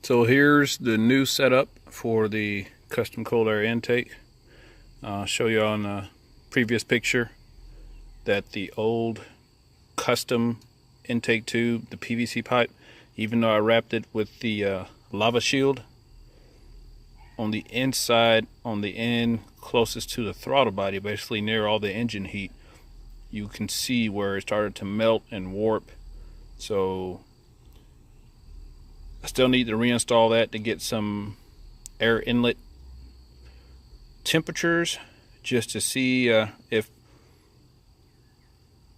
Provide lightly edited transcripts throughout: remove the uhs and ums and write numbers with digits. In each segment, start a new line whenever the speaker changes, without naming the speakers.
So here's the new setup for the custom cold air intake. I'll show you on the previous picture that the old custom intake tube, the PVC pipe, even though I wrapped it with the lava shield, on the inside, on the end closest to the throttle body, basically near all the engine heat, you can see where it started to melt and warp. So I still need to reinstall that to get some air inlet temperatures, just to see if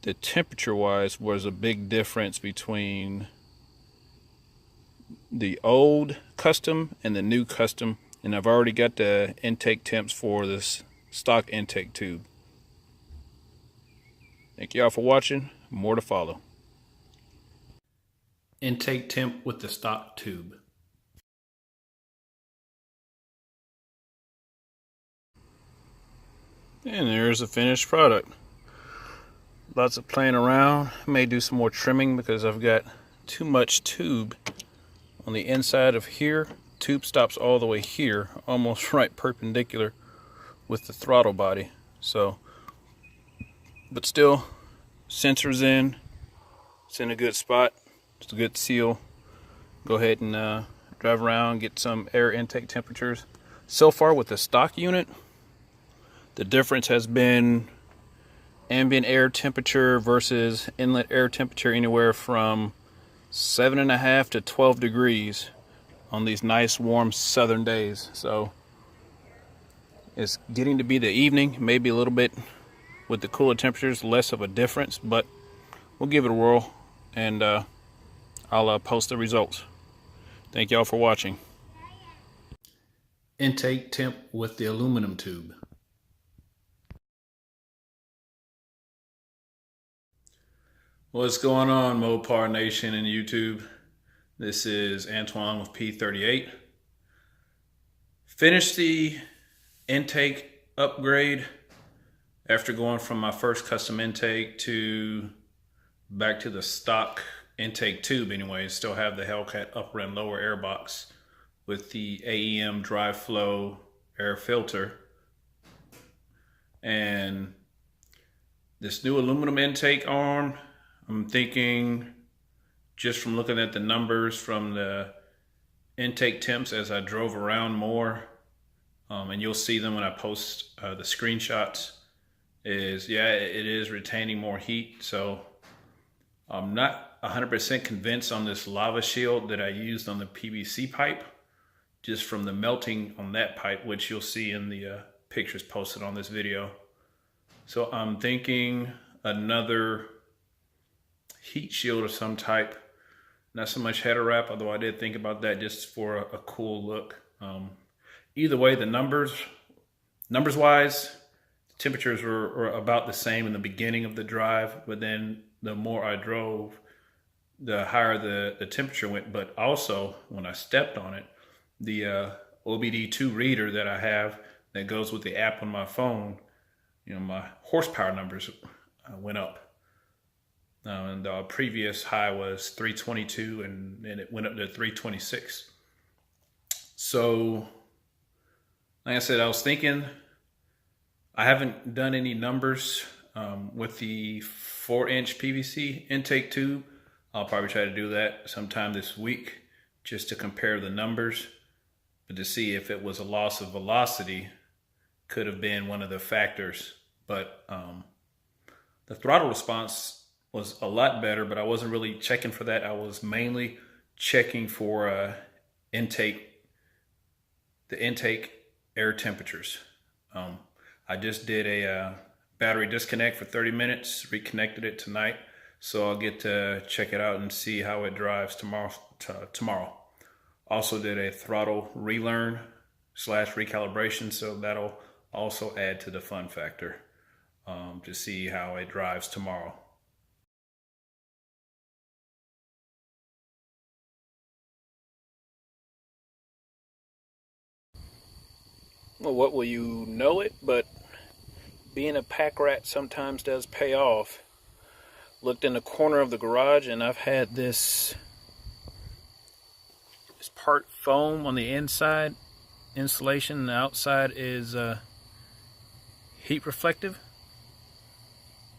the temperature wise was a big difference between the old custom and the new custom. And I've already got the intake temps for this stock intake tube. Thank you all for watching. More to follow. Intake temp with the stock tube. And there's the finished product. Lots of playing around. May do some more trimming because I've got too much tube on the inside of here. Tube stops all the way here, almost right perpendicular with the throttle body. So, but still, sensors in. It's in a good spot. It's a good seal. Go ahead and drive around, get some air intake temperatures. So far with the stock unit, the difference has been ambient air temperature versus inlet air temperature anywhere from 7.5 to 12 degrees on these nice warm southern days. So it's getting to be the evening, maybe a little bit with the cooler temperatures, less of a difference, but we'll give it a whirl, and I'll post the results. Thank y'all for watching. Intake temp with the aluminum tube. What's going on, Mopar Nation and YouTube? This is Antoine with P-38. Finished the intake upgrade after going from my first custom intake to back to the stock intake tube anyway. Still have the Hellcat upper and lower air box with the AEM dry flow air filter. And this new aluminum intake arm, I'm thinking, just from looking at the numbers from the intake temps as I drove around more, and you'll see them when I post the screenshots, is it is retaining more heat. So I'm not 100% convinced on this lava shield that I used on the PVC pipe, just from the melting on that pipe, which you'll see in the pictures posted on this video. So I'm thinking another heat shield of some type. Not so much header wrap, although I did think about that just for a cool look. Either way, the numbers wise, the temperatures were about the same in the beginning of the drive, but then the more I drove, the higher the temperature went. But also, when I stepped on it, the OBD2 reader that I have that goes with the app on my phone, my horsepower numbers went up. And the previous high was 322, and it went up to 326. So, like I said, I was thinking, I haven't done any numbers with the 4-inch PVC intake tube. I'll probably try to do that sometime this week just to compare the numbers, but to see if it was a loss of velocity could have been one of the factors. But the throttle response was a lot better, but I wasn't really checking for that. I was mainly checking for the intake air temperatures. I just did a battery disconnect for 30 minutes, reconnected it tonight, so I'll get to check it out and see how it drives tomorrow. Also did a throttle relearn / recalibration, so that'll also add to the fun factor to see how it drives tomorrow. Well, what will you know it, but being a pack rat sometimes does pay off. Looked in the corner of the garage, and I've had this part foam on the inside insulation, and the outside is heat reflective.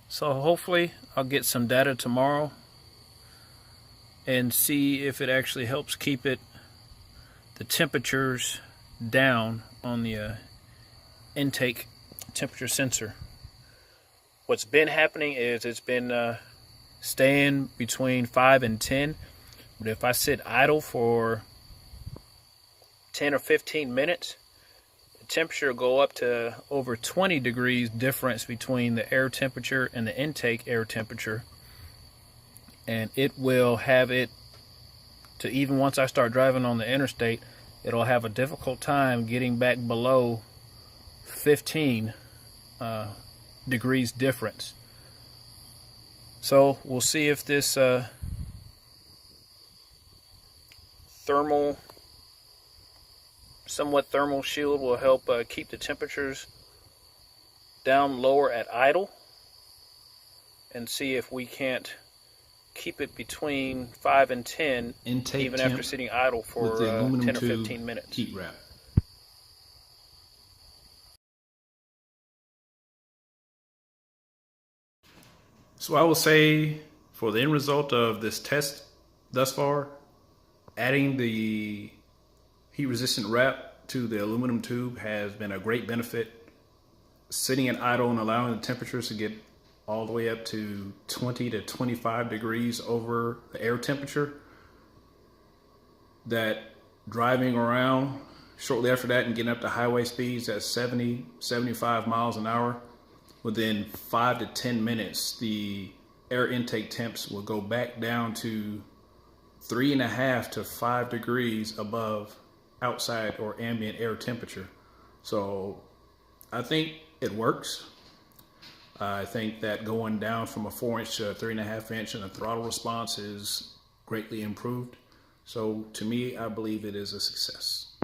So hopefully I'll get some data tomorrow and see if it actually helps keep the temperatures down on the intake temperature sensor. What's been happening is it's been staying between 5 and 10, but if I sit idle for 10 or 15 minutes, the temperature will go up to over 20 degrees difference between the air temperature and the intake air temperature, and it will have it to, even once I start driving on the interstate, it'll have a difficult time getting back below 15 degrees difference. So we'll see if this somewhat thermal shield will help keep the temperatures down lower at idle, and see if we can't keep it between 5 and 10
intake
even after sitting idle for 10 or 15 minutes.
Heat wrap.
So I will say, for the end result of this test thus far, adding the heat resistant wrap to the aluminum tube has been a great benefit. Sitting at idle and allowing the temperatures to get all the way up to 20 to 25 degrees over the air temperature, that driving around shortly after that and getting up to highway speeds at 70, 75 miles an hour, within 5 to 10 minutes, the air intake temps will go back down to 3.5 to 5 degrees above outside or ambient air temperature. So I think it works. I think that going down from a 4-inch to a 3.5-inch and the throttle response is greatly improved. So to me, I believe it is a success.